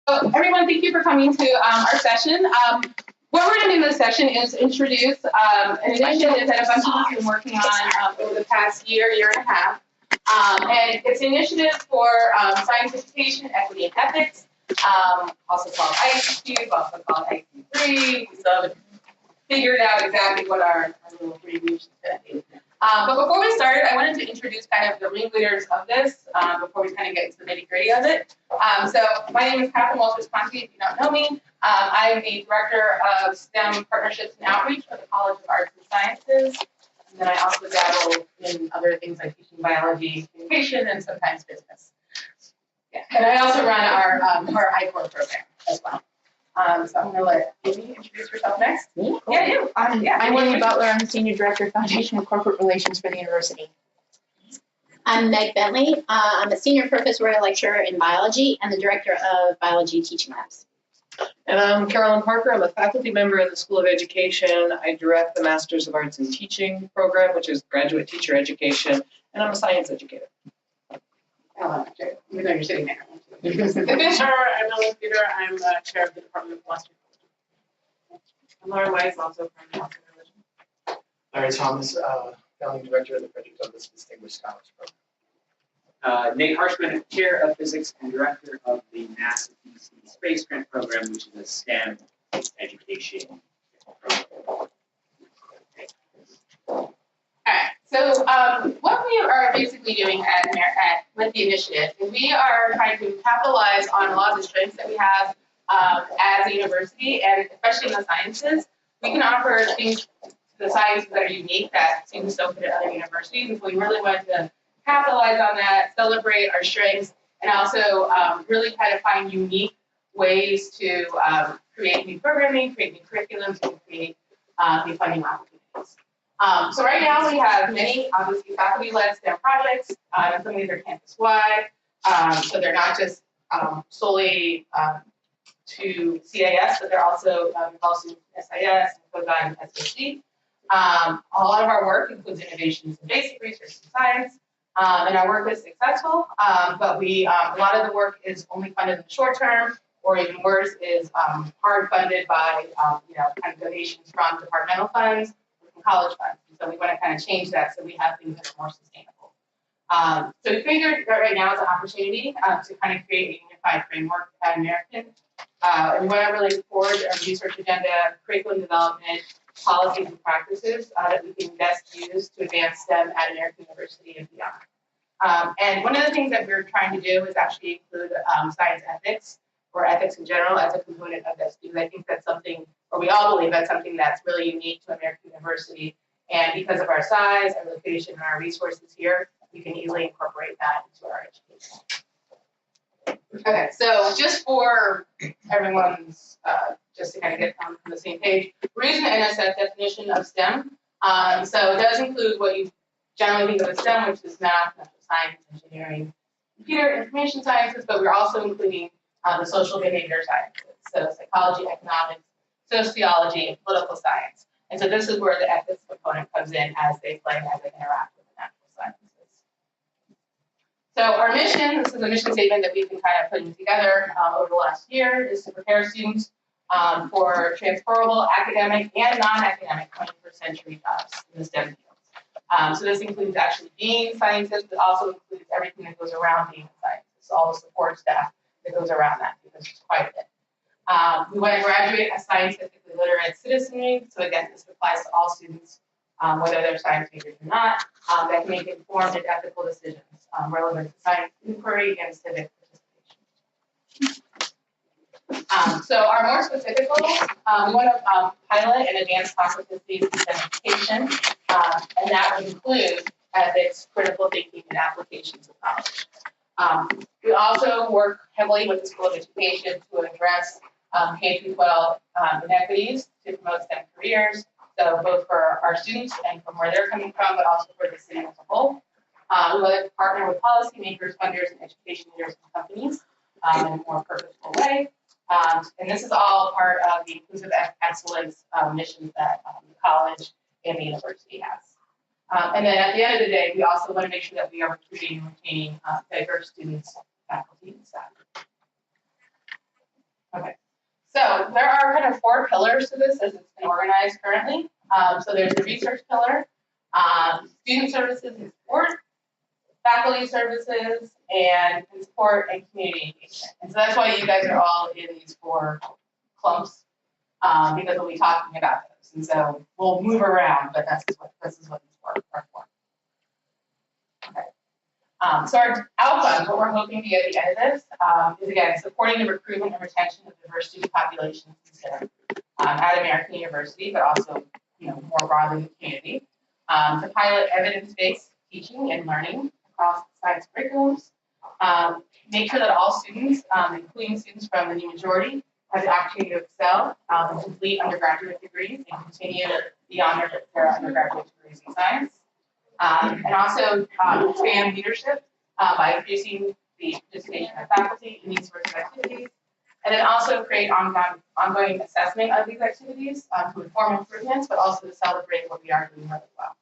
So everyone, thank you for coming to our session. What we're going to do in this session is introduce an initiative that a bunch of us have been working on over the past year and a half. And it's an initiative for science education, equity, and ethics, also called ISE2, also called ISE3. We still haven't figured out exactly what our little abbreviation is going to be. But before we started, I wanted to introduce kind of the ringleaders of this before we kind of get into the nitty-gritty of it. So my name is Catherine Walters-Ponte, if you don't know me. I'm the Director of STEM Partnerships and Outreach for the College of Arts and Sciences. And then I also dabble in other things like teaching biology, communication, and sometimes business. Yeah. And I also run our I-Core program as well. So I'm going to let Amy introduce herself next. Me? Yeah, you. I'm Amy Butler. I'm the Senior Director of Foundation and Corporate Relations for the university. I'm Meg Bentley. I'm a Senior Professorial Lecturer in Biology and the Director of Biology Teaching Labs. And I'm Carolyn Parker. I'm a faculty member in the School of Education. I direct the Masters of Arts in Teaching program, which is graduate teacher education, and I'm a science educator. Even though you're sitting there. Sure, I'm Ellen Peter. I'm chair of the Department of Philosophy. I'm Laura Weiss, also from the Health and Religion. Larry Thomas, founding director of the Project of this Distinguished Scholars Program. Nate Harshman, chair of physics and director of the NASA DC Space Grant Program, which is a STEM education program. All right, so what we are basically doing with the initiative is we are trying to capitalize on a lot of the strengths that we have as a university, and especially in the sciences. We can offer things to the sciences that are unique that students don't get at other universities, and so we really want to capitalize on that, celebrate our strengths, and also really try to find unique ways to create new programming, create new curriculums, and create new funding opportunities. So right now we have many, obviously, faculty-led STEM projects, and some of these are campus-wide, so they're not just solely to CAS, but they're also involved in SIS, CODI, and SOC. A lot of our work includes innovations in basic research and science, and our work is successful, but a lot of the work is only funded in the short term, or even worse, is hard funded by kind of donations from departmental funds, college funds. And so we want to kind of change that so we have things that are more sustainable. So we figured that right now is an opportunity to kind of create a unified framework at American. And we want to really forward our research agenda, curriculum development, policies and practices that we can best use to advance STEM at American University and beyond. And one of the things that we're trying to do is actually include science ethics, or ethics in general, as a component of this, because I think that's something, or we all believe that's something that's really unique to American University. And because of our size, our location, and our resources here, we can easily incorporate that into our education. Okay, so just for everyone's, just to kind of get on the same page, we're using the NSF definition of STEM. So it does include what you generally think of as STEM, which is math, natural science, engineering, computer, information sciences, but we're also including the social behavior sciences, so psychology, economics, sociology, and political science. And so this is where the ethics component comes in as they interact with the natural sciences. So our mission, this is a mission statement that we've been kind of putting together over the last year, is to prepare students for transferable academic and non-academic 21st century jobs in the STEM fields. So this includes actually being scientists, but also includes everything that goes around being a scientist, so all the support staff that goes around that, because it's quite a bit. We want to graduate as scientifically literate citizenry. So again, this applies to all students, whether they're science majors or not, that can make informed and ethical decisions relevant to science inquiry and civic participation. So our more specific goals, we want to pilot an advanced competencies in education, and that would include ethics, critical thinking, and applications of knowledge. We also work heavily with the School of Education to address K-12 inequities to promote STEM careers, so both for our students and from where they're coming from, but also for the city as a whole. We want to partner with policymakers, funders, and education leaders and companies in a more purposeful way. And this is all part of the inclusive excellence missions that the college and the university has. And then at the end of the day, we also want to make sure that we are recruiting and retaining diverse students, faculty, and staff. Okay. So there are kind of 4 pillars to this as it's been organized currently. So there's the research pillar, student services and support, faculty services, and support and community engagement. And so that's why you guys are all in these 4 clumps, because we'll be talking about those. And so we'll move around, but this is what these 4 are for. Okay. So our outcomes, what we're hoping to get at the end of this, is again supporting the recruitment and retention of diverse student populations at American University, but also more broadly in the community. To pilot evidence-based teaching and learning across science curriculums. Make sure that all students, including students from the new majority, have the opportunity to excel and complete undergraduate degrees and continue beyond their undergraduate degrees in science. And also expand leadership by increasing the participation of faculty in these sorts of activities. And then also create ongoing assessment of these activities to inform improvements, but also to celebrate what we are doing really well.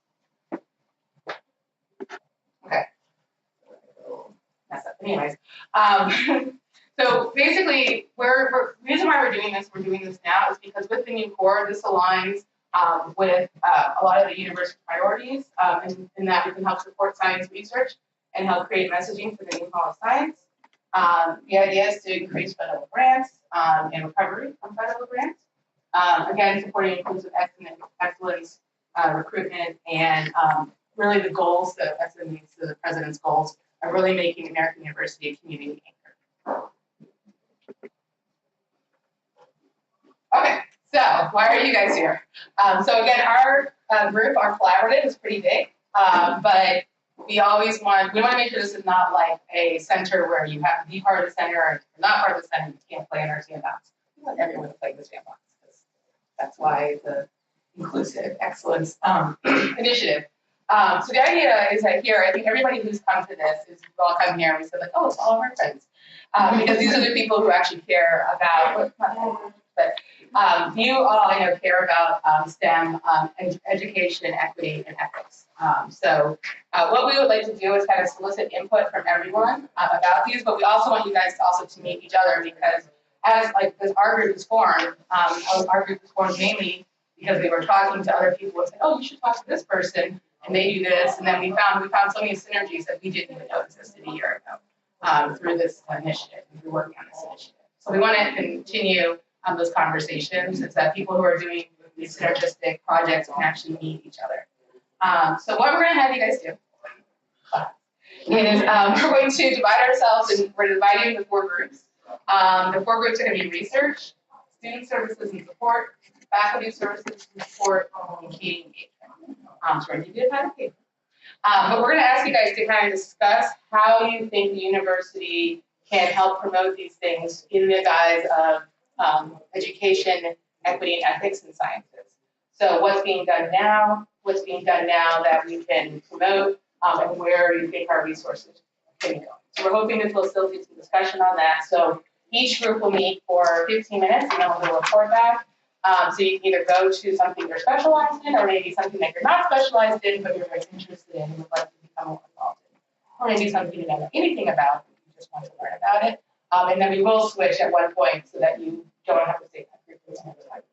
Okay. Mess up. Anyways, so basically, the reason why we're doing this now is because with the new core, this aligns with a lot of the university priorities, in that we can help support science research and help create messaging for the new Hall of Science. The idea is to increase federal grants and recovery from federal grants. Again, supporting inclusive excellence, recruitment, and really the goals, the president's goals, are really making American University a community anchor. Okay, so why are you guys here? So again, our group, our collaborative is pretty big, but we want to make sure this is not like a center where you have to be part of the center, or if you're not part of the center, you can't play in our sandbox. We want everyone to play in the sandbox. That's why the inclusive excellence initiative. So the idea is that here, I think everybody who's come to this is we all come here and we say like, oh, it's all of our friends, because these are the people who actually care about. You all, I know, care about STEM, education, equity, and ethics. So what we would like to do is kind of solicit input from everyone about these, but we also want you guys to meet each other, because as our group is formed, mainly because we were talking to other people and said, oh, you should talk to this person, and they do this, and then we found so many synergies that we didn't even know existed a year ago through this initiative, through working on this initiative. So we want to continue those conversations, is that people who are doing these synergistic projects can actually meet each other. So what we're going to have you guys do is we're going to divide ourselves, and we're dividing into 4 groups. The 4 groups are going to be research, student services and support, faculty services and support, and community engagement. So we're going to give you a pad of paper. But we're going to ask you guys to kind of discuss how you think the university can help promote these things in the guise of education, equity, and ethics in sciences. So what's being done now that we can promote, and where you think our resources can go. So we're hoping to facilitate some discussion on that. So each group will meet for 15 minutes, and then we'll do a report back. So you can either go to something you're specialized in, or maybe something that you're not specialized in, but you're very interested in and would like to become more involved in. Or maybe something you don't know anything about, but you just want to learn about it. And then we will switch at one point so that you don't have to stay that group for the time.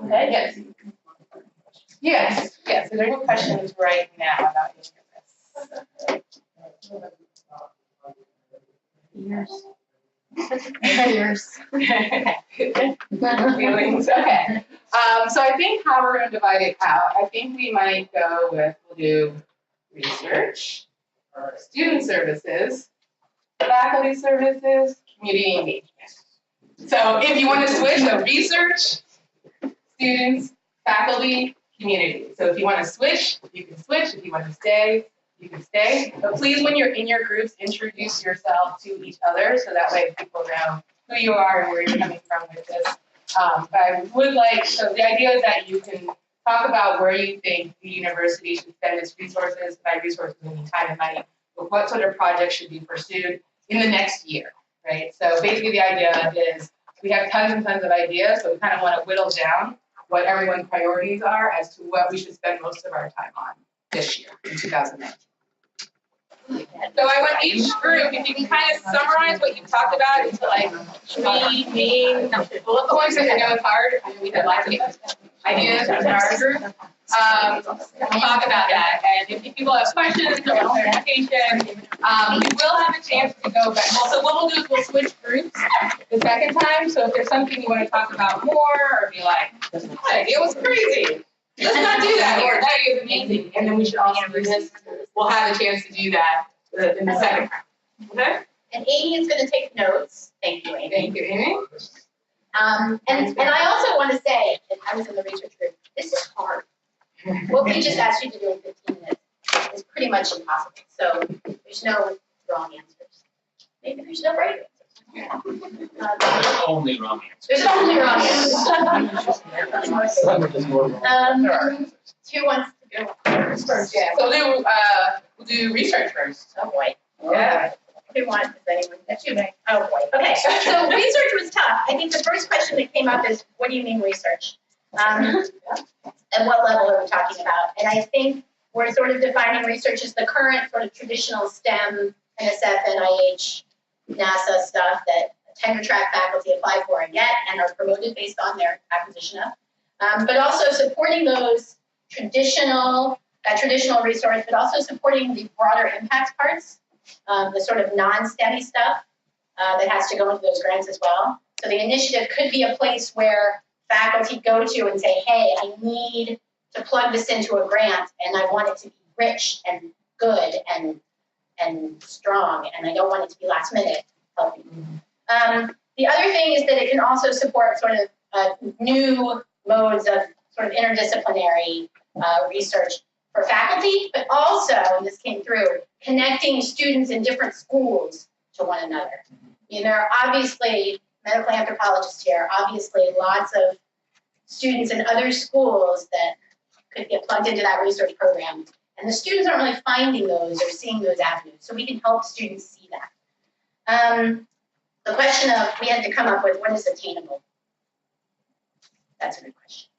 Okay, yes. Yes. Is there any questions right now about any of this? Years. Feelings. Okay. So I think how we're going to divide it out, I think we might go with, we'll do research, student services, faculty services, community engagement. So if you want to switch, so research, students, faculty, community. So if you want to switch, you can switch. If you want to stay, you can stay. But please, when you're in your groups, introduce yourself to each other, so that way people know who you are and where you're coming from with this. But I would like, so the idea is that you can talk about where you think the university should spend its resources. By resources, I mean time and money. But what sort of projects should be pursued in the next year, right? So basically the idea is we have tons and tons of ideas, but we kind of want to whittle down what everyone's priorities are as to what we should spend most of our time on this year in 2019. So I want each group, if you can kind of summarize what you've talked about into like 3 main bullet points, because I know it's hard, and we had lots of ideas in our group. We'll talk about that, and if people have questions or clarification, we will have a chance to go back. Well, so what we'll do is we'll switch groups the second time, so if there's something you want to talk about more, or be like, that idea was crazy, let's not do that, or that idea is amazing, and then we should also do this, we'll have a chance to do that in the second round. Okay? And Amy is going to take notes. Thank you, Amy. Thank you, Amy. And I also want to say, that I was in the research group, this is hard. What we just asked you to do in 15 minutes is pretty much impossible. So there's no wrong answers. Maybe there's no right answers. There's only wrong answer. There's only wrong answers. Who wants to go first? Yeah, so we'll do research first. Oh boy. Yeah. Who wants? Does anyone? That's you, Meg. Oh boy. Okay. So research was tough. I think the first question that came up is, what do you mean research? And what level are we talking about? And I think we're sort of defining research as the current sort of traditional STEM, NSF, NIH, NASA stuff that tenure track faculty apply for and get and are promoted based on their acquisition of. But also supporting those traditional resource, but also supporting the broader impact parts, the sort of non-STEMmy stuff that has to go into those grants as well. So the initiative could be a place where faculty go to and say, hey, I need to plug this into a grant and I want it to be rich and good and strong, and I don't want it to be last minute helping. The other thing is that it can also support sort of new modes of sort of interdisciplinary research for faculty, but also, and this came through, connecting students in different schools to one another. You know, there are obviously medical anthropologists here, obviously lots of students in other schools that could get plugged into that research program. And the students aren't really finding those or seeing those avenues, so we can help students see that. The question of, we had to come up with what is attainable. That's a good question.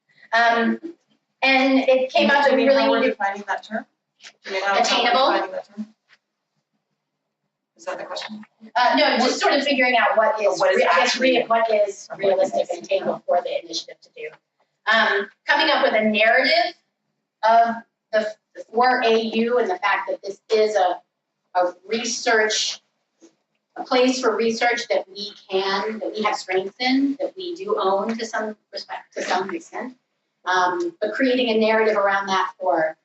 And it came up that we really need to defining that term. attainable. Is that the question? No, just sort of figuring out what is realistic and attainable for the initiative to do. Coming up with a narrative of the for AU and the fact that this is a research, a place for research that we have strengths in, that we do own to some extent. But creating a narrative around that for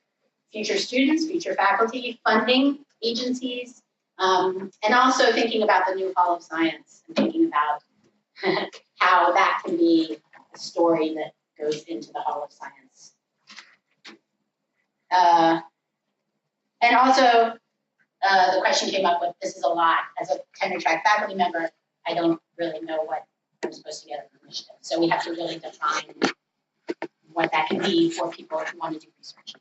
future students, future faculty, funding agencies, and also thinking about the new Hall of Science and thinking about how that can be a story that goes into the Hall of Science. And also, the question came up with, this is a lot. As a tenure track faculty member, I don't really know what I'm supposed to get from the initiative. So we have to really define what that can be for people who want to do research.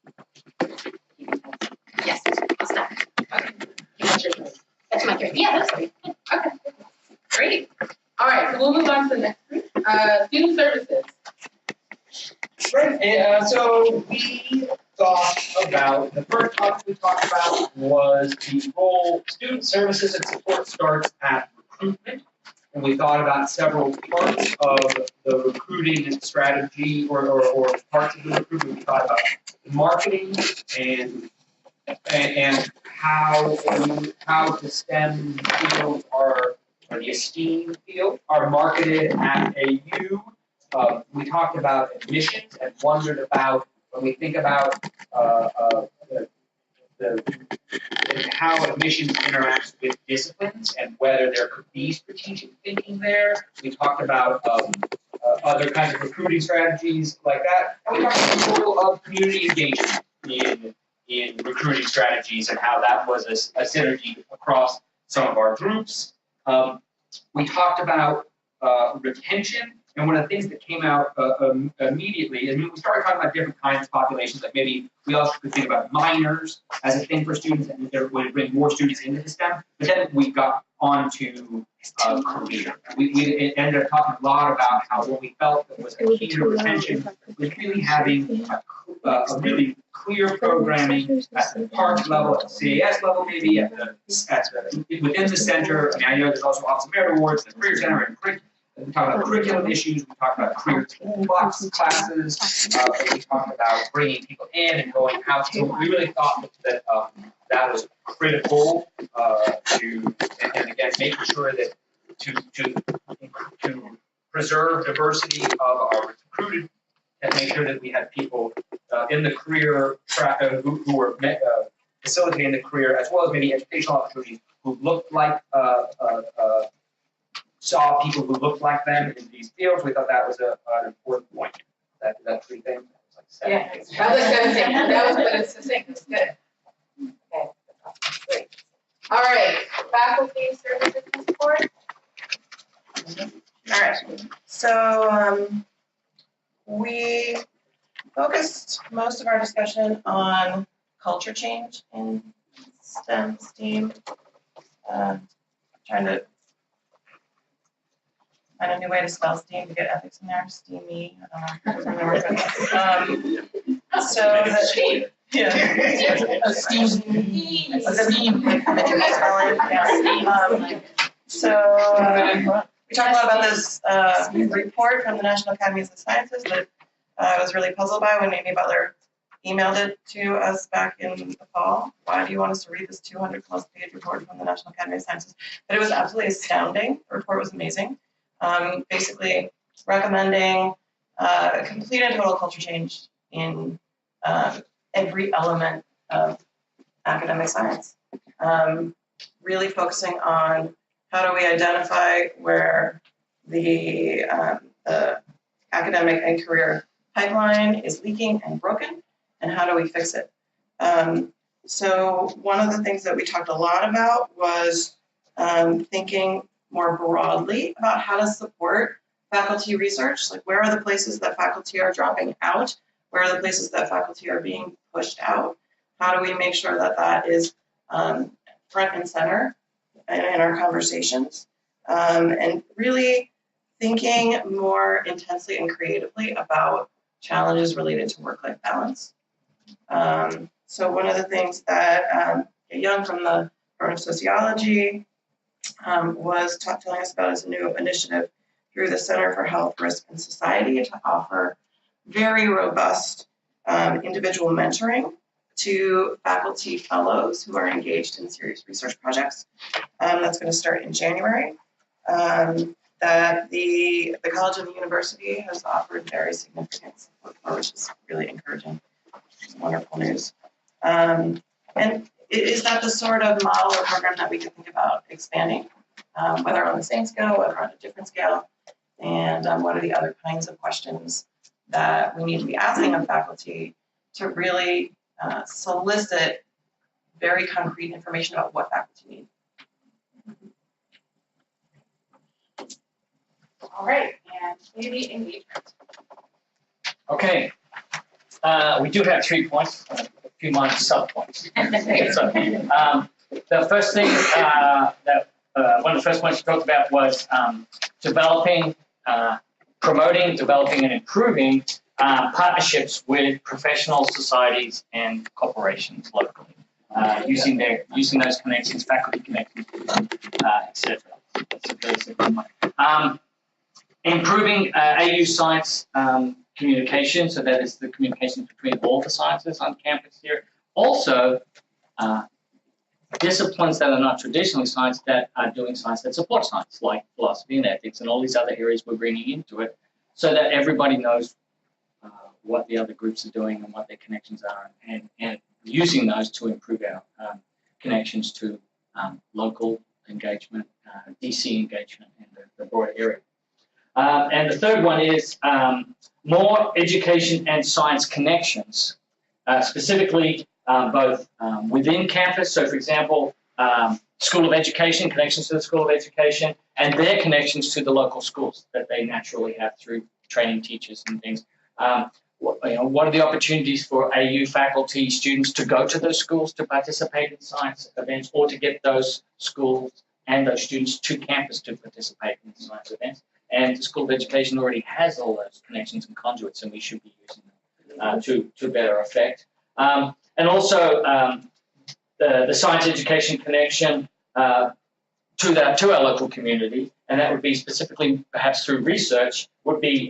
Yes, I'll stop. That's my turn. Yeah, that's great. Okay, great. All right, so we'll move on to the next group. Student services. Right, so we thought about, the first topic we talked about was the role student services and support starts at recruitment. And we thought about several parts of the recruiting strategy or parts of the recruitment. We thought about marketing and how the STEM fields or the esteem field are marketed at AU. We talked about admissions and wondered about, when we think about how admissions interacts with disciplines and whether there could be strategic thinking there. We talked about other kinds of recruiting strategies like that. And we talked about the role of community engagement in recruiting strategies and how that was a synergy across some of our groups. We talked about retention And one of the things that came out immediately, and we started talking about different kinds of populations, like maybe we also could think about minors as a thing for students, and it would bring more students into the STEM. But then we got onto career. We ended up talking a lot about how what we felt that was a key to retention was really having a really clear programming at the park level, at the CAS level, maybe within the center. I mean, I know there's also Office of Merit Awards, the Career Center, and we talk about curriculum issues. We talk about career classes. We talk about bringing people in and going out. So we really thought that that was critical to, and again, making sure that to preserve diversity of our recruited and make sure that we had people in the career track who were facilitating the career, as well as maybe educational opportunities who looked like saw people who looked like them in these fields. We thought that was an important point. That three things. Yeah, that was 17. That was, but it's succinct. It's good. Okay, great. All right, faculty services and support. All right, so we focused most of our discussion on culture change in STEAM. Trying to find a new way to spell STEAM to get ethics in there. STEAMy. I don't know. We talked a lot about this report from the National Academies of Sciences that I was really puzzled by when Amy Butler emailed it to us back in the fall. Why do you want us to read this 200+ page report from the National Academy of Sciences? But it was absolutely astounding. The report was amazing. Basically recommending complete and total culture change in every element of academic science. Really focusing on how do we identify where the academic and career pipeline is leaking and broken, and how do we fix it? So one of the things that we talked a lot about was thinking more broadly about how to support faculty research. Like, where are the places that faculty are dropping out? Where are the places that faculty are being pushed out? How do we make sure that that is front and center in our conversations? And really thinking more intensely and creatively about challenges related to work-life balance. So one of the things that Young from the Department of Sociology was telling us about is a new initiative through the Center for Health, Risk, and Society to offer very robust individual mentoring to faculty fellows who are engaged in serious research projects. That's going to start in January. That the college and the university has offered very significant support for, which is really encouraging. It's wonderful news. And is that the sort of model or program that we could think about expanding, whether on the same scale, whether on a different scale, and what are the other kinds of questions that we need to be asking of faculty to really solicit very concrete information about what faculty need. All right, and community engagement. Okay. We do have 3 points, a few minor sub-points. So, the first thing one of the first points we talked about was promoting, developing, and improving partnerships with professional societies and corporations locally, using those connections, faculty connections, etc. That's a very simple one. Improving AU science communication, so that is the communication between all the sciences on campus here. Also, disciplines that are not traditionally science that are doing science that support science, like philosophy and ethics and all these other areas we're bringing into it, so that everybody knows what the other groups are doing and what their connections are, and using those to improve our connections to local engagement, DC engagement in the broader area. And the third one is more education and science connections, specifically both within campus. So, for example, School of Education, connections to the School of Education, and their connections to the local schools that they naturally have through training teachers and things. What are the opportunities for AU faculty, students to go to those schools to participate in science events, or to get those schools and those students to campus to participate in science events? And the School of Education already has all those connections and conduits, and we should be using them to better effect. And also the science education connection to our local community, and that would be specifically perhaps through research, would be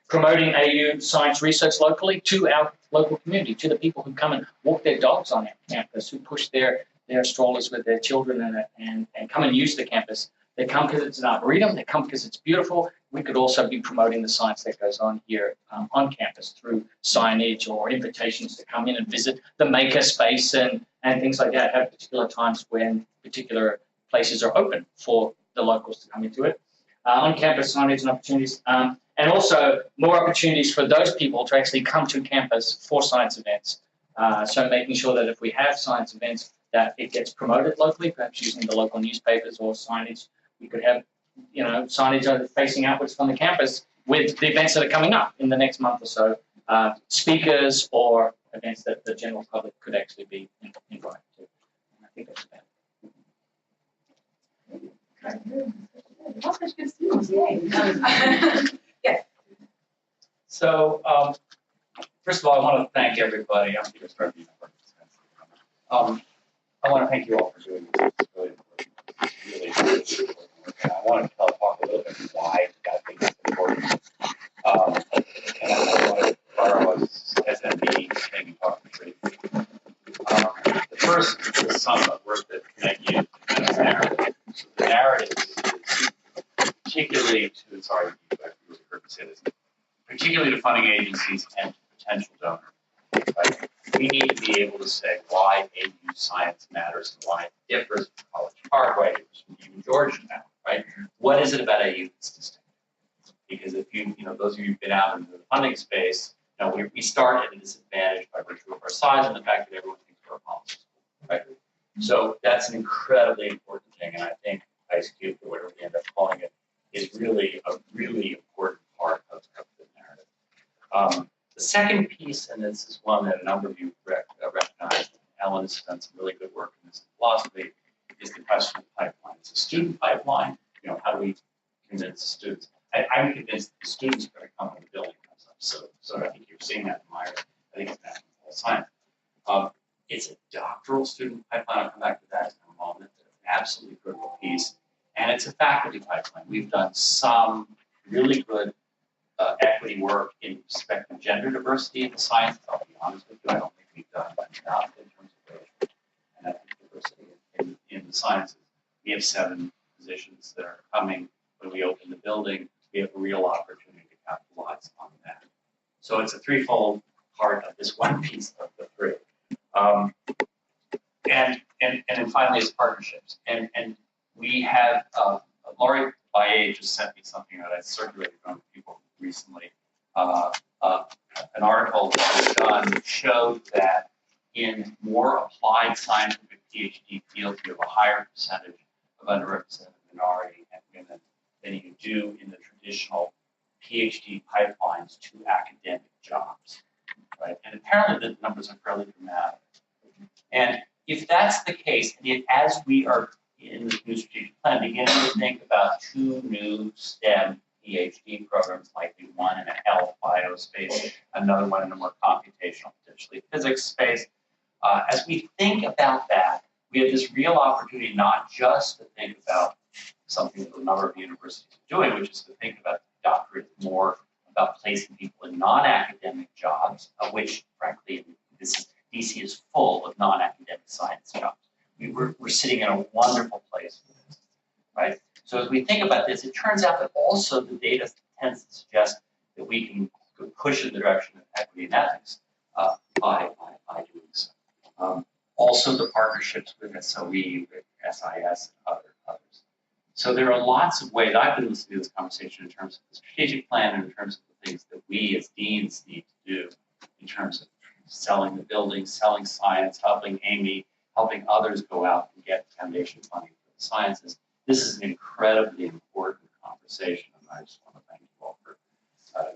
promoting AU science research locally to our local community, to the people who come and walk their dogs on our campus, who push their strollers with their children and come and use the campus. They come because it's an arboretum, they come because it's beautiful. We could also be promoting the science that goes on here on campus through signage or invitations to come in and visit the maker space and things like that at particular times when particular places are open for the locals to come into it. On-campus signage and opportunities, and also more opportunities for those people to actually come to campus for science events. So making sure that if we have science events, that it gets promoted locally, perhaps using the local newspapers or signage. We could have, signage facing outwards from the campus with the events that are coming up in the next month or so, speakers or events that the general public could actually be invited to. I think that's about it. Yes. So, first of all, I want to thank everybody. I'm Peter Starkey. I want to thank you all for doing this. It's really important. Really important work. And I want to talk a little bit why I think it's important. And I want to borrow a SMB thing and talk briefly. The first is the sum of work that Meg used in the narrative. So the narrative is particularly to, sorry, you heard me say this, particularly to funding agencies and to potential donors. Right? We need to be able to say why AU science matters and why it differs from College Park, why it differs from even Georgetown, right? What is it about AU that's distinct? Because if those of you who've been out into the funding space, we start at a disadvantage by virtue of our size and the fact that everyone thinks we're a policy school, right? So that's an incredibly important thing, and I think ISE3, or whatever we end up calling it, is really a really important part of the narrative. The second piece, and this is one that a number of you recognize, Ellen has done some really good work in this philosophy, is the question of pipeline. It's a student pipeline. How do we convince the students? I'm convinced the students are going to come when the building comes up. So I think you're seeing that in Myers. I think it's that in all science. It's a doctoral student pipeline. I'll come back to that in a moment. It's an absolutely critical piece. And it's a faculty pipeline. We've done some really good equity work in respect of gender diversity in the science. I'll be honest with you, I don't think we've done enough in terms of age and ethnic diversity in the sciences. We have 7 positions that are coming when we open the building. We have a real opportunity to capitalize on that. So it's a threefold part of this one piece of the 3. And then finally is partnerships. And we have, Laurie Baye just sent me something that I circulated on people recently. An article that was done showed that in more applied scientific PhD fields, you have a higher percentage of underrepresented minority and women than you do in the traditional PhD pipelines to academic jobs, right? And apparently the numbers are fairly dramatic. And if that's the case, and if as we are in the new strategic plan, beginning to think about 2 new STEM PhD programs, likely one in a health biospace, another one in a more computational, potentially physics space. As we think about that, we have this real opportunity not just to think about something that a number of universities are doing, which is to think about the doctorate more about placing people in non-academic jobs, which, frankly, DC is full of non-academic science jobs. We're sitting in a wonderful place for this, right? So as we think about this, it turns out that also the data tends to suggest that we can push in the direction of equity and ethics by doing so. Also the partnerships with SOE, with SIS, and others. So there are lots of ways I've been listening to this conversation in terms of the strategic plan and in terms of the things that we as deans need to do in terms of selling the building, selling science, helping Amy, helping others go out and get foundation funding for the sciences. This is an incredibly important conversation, and I just want to thank you all for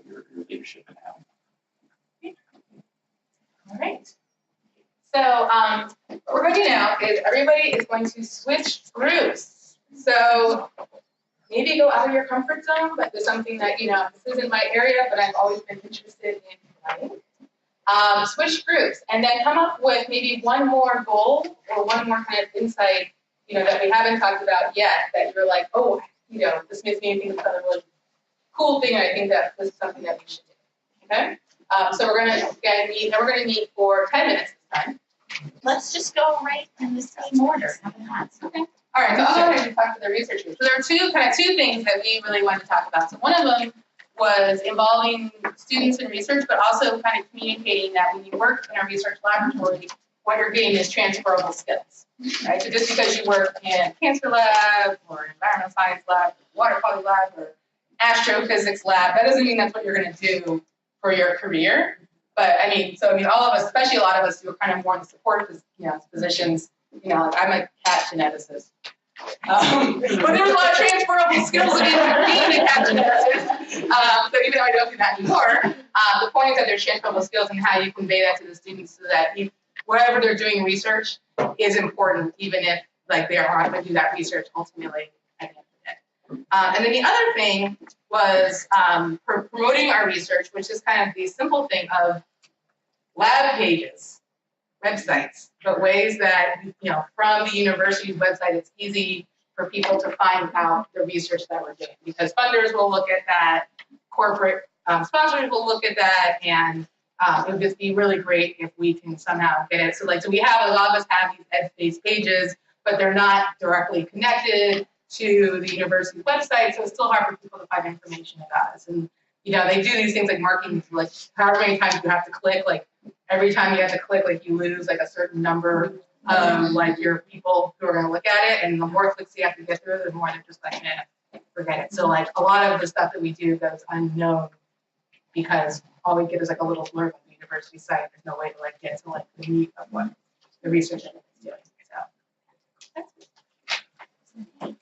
your leadership in having it. All right. So what we're going to do now is everybody is going to switch groups. So maybe go out of your comfort zone, but there's something that, this isn't my area, but I've always been interested in writing. Switch groups, and then come up with maybe one more goal or one more kind of insight, that we haven't talked about yet, that you're like, oh, this makes me think of a really cool thing, and I think that this is something that we should do. Okay? So we're going to meet, and we're going to meet for 10 minutes this time. Let's just go right in the same order. How about that? Okay. All right, so I'll go ahead and talk to the research group. So there are two things that we really wanted to talk about. So one of them was involving students in research, but also kind of communicating that when you work in a research laboratory, what you're getting is transferable skills, right? So just because you work in a cancer lab or an environmental science lab, or water quality lab, or astrophysics lab, that doesn't mean that's what you're going to do for your career. But all of us, especially a lot of us who are kind of more in the support positions, like I'm a cat geneticist. But there's a lot of transferable skills in being a cat geneticist. So even though I don't do that anymore, the point is that there's transferable skills and how you convey that to the students so that wherever they're doing research is important, even if they are not going to do that research ultimately at the end of the day. And then the other thing was for promoting our research, which is kind of the simple thing of lab pages, websites, but ways that, from the university's website, it's easy for people to find out the research that we're doing, because funders will look at that, corporate sponsors will look at that, and it would just be really great if we can somehow get it. So we have, a lot of us have these ed-based pages, but they're not directly connected to the university's website, so it's still hard for people to find information about us. And, they do these things like marking, however many times you have to click, every time you have to click, you lose a certain number of your people who are going to look at it, and the more clicks you have to get through, the more they're just forget it. So a lot of the stuff that we do goes unknown because all we get is a little blurb on the university site. There's no way to get to the meat of what the research is doing. So.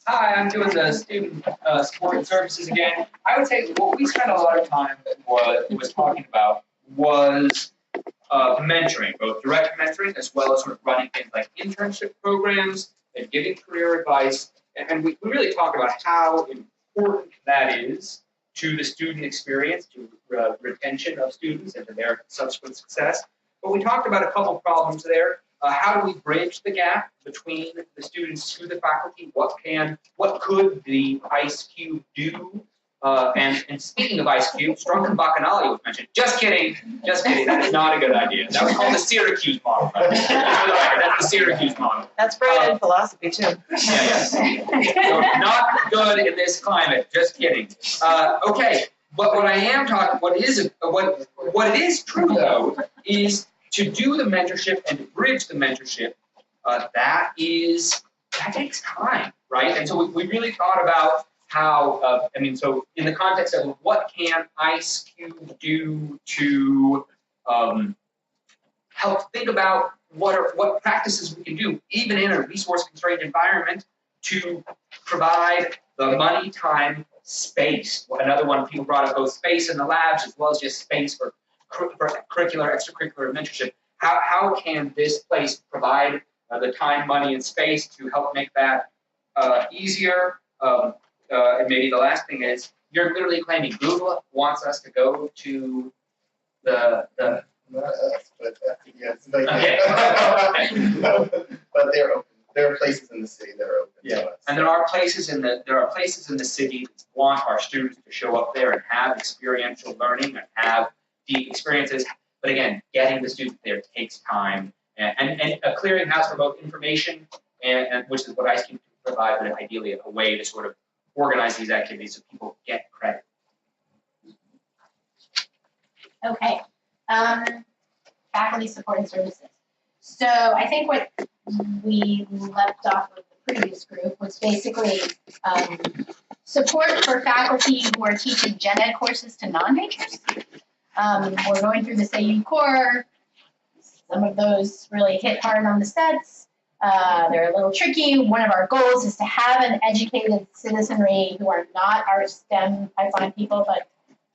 Hi, I'm doing the student support services again. I would say what we spent a lot of time was talking about was mentoring, both direct mentoring as well as running things like internship programs and giving career advice. And we really talked about how important that is to the student experience, to retention of students and to their subsequent success. But we talked about a couple problems there. How do we bridge the gap between the students to the faculty? What could the ISE3 do? And speaking of ISE3, Strunk and Bacchanali was mentioned. Just kidding. That is not a good idea. That was called the Syracuse model. That's the Syracuse model. That's brilliant in philosophy too. Yes. So not good in this climate. Just kidding. Okay. But what it is true though is to do the mentorship and to bridge the mentorship, that takes time, right? And so we really thought about how, so in the context of what can ISE3 do to help think about what practices we can do, even in a resource-constrained environment, to provide the money, time, space. Another one people brought up both space in the labs as well as just space for curricular, extracurricular mentorship. How can this place provide the time, money, and space to help make that easier? And maybe the last thing is, you're literally claiming Google wants us to go to the Not us, but yes. Okay. But they're open. There are places in the city that are open to us. And there are places in the city that want our students to show up there and have experiential learning and have deep experiences. But again, getting the student there takes time, and a clearinghouse for both information and which is what ISE can provide, but ideally a way to sort of organize these activities so people get credit. Okay. Faculty support and services. So I think what we left off with the previous group was basically support for faculty who are teaching gen ed courses to non-majors. We're going through this AU core Some of those really hit hard on the sets. They're a little tricky. One of our goals is to have an educated citizenry who are not our STEM pipeline people, but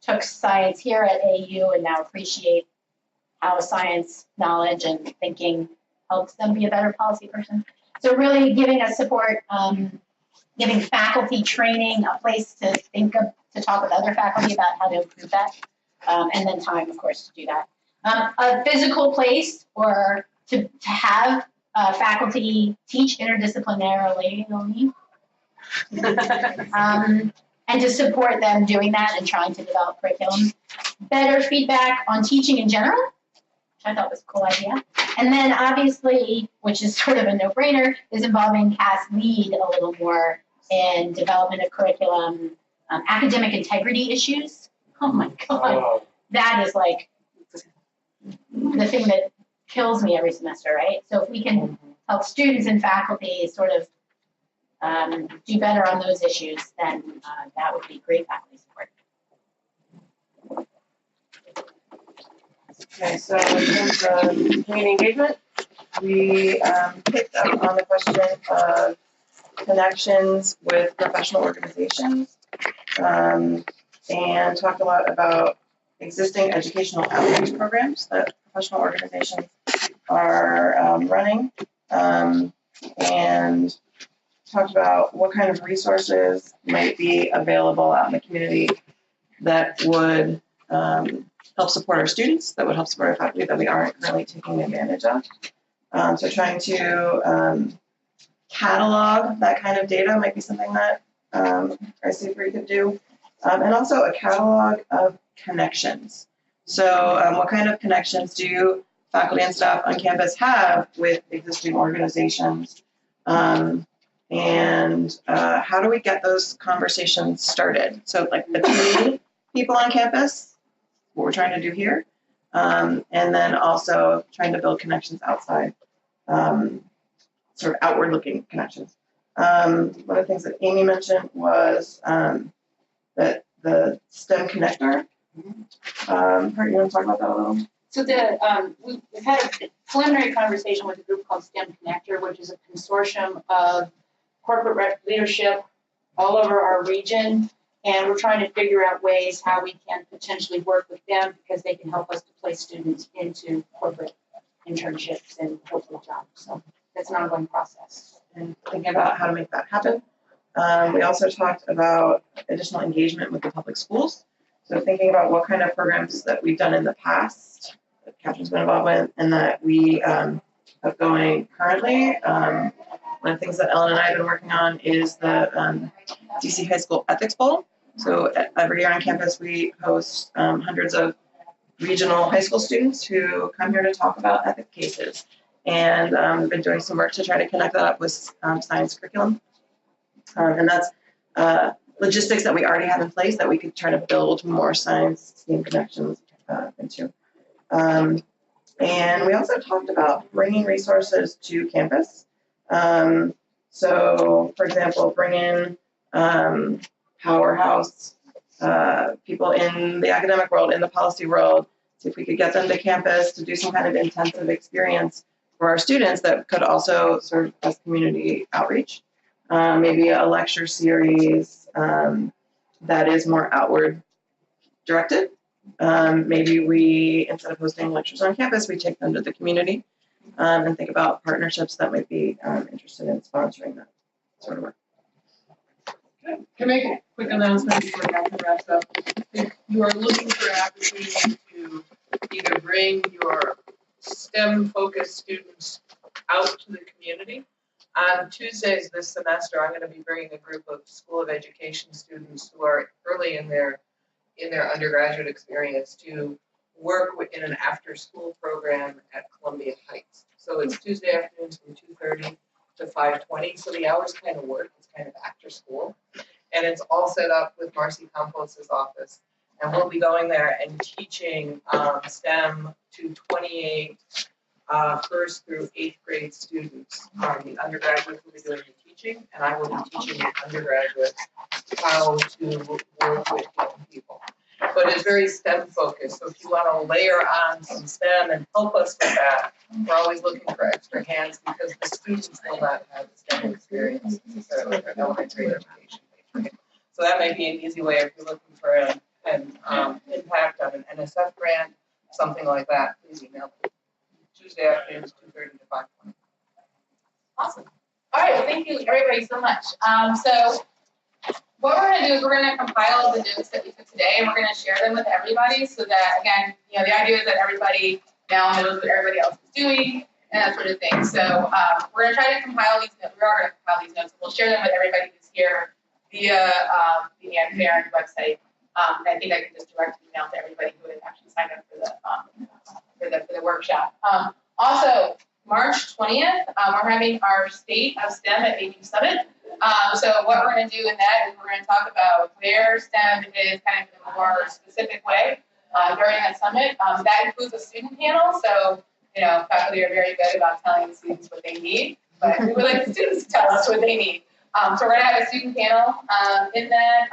took science here at AU and now appreciate how science knowledge and thinking helps them be a better policy person. So really giving us support, giving faculty training, a place to talk with other faculty about how to improve that, and then time, of course, to do that. A physical place or to have faculty teach interdisciplinarily, and to support them doing that and trying to develop curriculum. Better feedback on teaching in general, which I thought was a cool idea. And then obviously, which is sort of a no-brainer, is involving CAS lead a little more in development of curriculum, academic integrity issues. Oh my God, that is like the thing that kills me every semester, right? So if we can help students and faculty sort of do better on those issues, then that would be great faculty support. Okay, so in terms of community engagement, we picked up on the question of connections with professional organizations, and talked a lot about existing educational outreach programs that professional organizations are running, and talked about what kind of resources might be available out in the community that would help support our students, that would help support our faculty that we aren't currently taking advantage of. So trying to catalog that kind of data might be something that ISE3 could do. And also a catalog of connections. So what kind of connections do faculty and staff on campus have with existing organizations? And how do we get those conversations started? So like the community people on campus, what we're trying to do here, and then also trying to build connections outside, sort of outward-looking connections. One of the things that Amy mentioned was that the STEM connector. Kurt, you want to talk about that a little? So we've had a preliminary conversation with a group called STEM Connector, which is a consortium of corporate leadership all over our region. And we're trying to figure out ways how we can potentially work with them because they can help us to place students into corporate internships and hopefully jobs. So that's an ongoing process. And thinking about how to make that happen. We also talked about additional engagement with the public schools. So thinking about what kind of programs that we've done in the past, that Caption's been involved with, and that we have going currently. One of the things that Ellen and I have been working on is the DC High School Ethics Bowl. So every year on campus, we host hundreds of regional high school students who come here to talk about ethics cases. And we've been doing some work to try to connect that up with science curriculum. And that's logistics that we already have in place that we could try to build more science STEAM connections into. And we also talked about bringing resources to campus. So, for example, bring in powerhouse people in the academic world, in the policy world, see if we could get them to campus to do some kind of intensive experience for our students that could also serve as community outreach. Maybe a lecture series that is more outward directed. Maybe we, instead of hosting lectures on campus, we take them to the community and think about partnerships that might be interested in sponsoring that sort of work. Can I make a quick announcement before Catherine wraps up? If you are looking for an opportunity to either bring your STEM-focused students out to the community, on Tuesdays this semester, I'm going to be bringing a group of School of Education students who are early in their undergraduate experience to work in an after-school program at Columbia Heights. So it's Tuesday afternoons from 2:30 to 5:20. So the hours kind of work. It's kind of after school. And it's all set up with Marcy Compos's office. And we'll be going there and teaching STEM to 28 first through 8th grade students. The undergraduates will be doing the teaching, and I will be teaching the undergraduates how to work with young people. but it's very STEM focused. So if you want to layer on some STEM and help us with that, we're always looking for extra hands because the students will not have the STEM experience necessarily in their elementary education. So that may be an easy way if you're looking for an impact on an NSF grant, something like that. Please email Tuesday afternoons, 2:30 to 5:20. Awesome. All right, well, thank you everybody so much. So what we're gonna do is we're gonna compile the notes that we took today and we're gonna share them with everybody so that, again, the idea is that everybody now knows what everybody else is doing and that sort of thing. So we're gonna try to compile these notes. We are gonna compile these notes. We'll share them with everybody who's here via the Ann Farron website. And I think I can just direct email to everybody who has actually signed up for the workshop. Also, March 20th, we're having our State of STEM at AU Summit. So what we're going to do in that is we're going to talk about where STEM is kind of in a more specific way during that summit. That includes a student panel. So, faculty are very good about telling the students what they need, but we would like the students to tell us what they need. So we're going to have a student panel in that.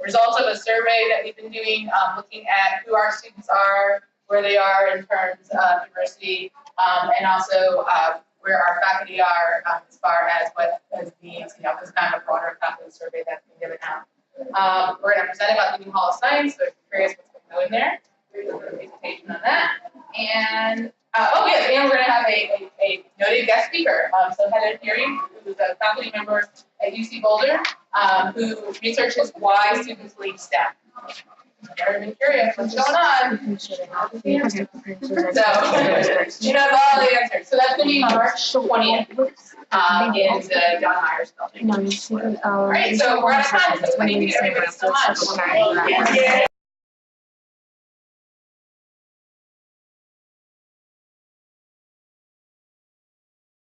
Results of a survey that we've been doing, looking at who our students are, where they are in terms of diversity, and also where our faculty are as far as what is needs, this kind of a broader faculty survey that's been given out. We're going to present about the new Hall of Science, so if you're curious what's going to go in there, there's a presentation on that. And and we're going to have a noted guest speaker, so Heather Fury, who's a faculty member at UC Boulder, who researches why students leave STEM. Everybody curious what's going on? So, she knows all the answers. So that's going to be March 20th in the John Myers building. All right, so we're out of time. So thank you everybody so much.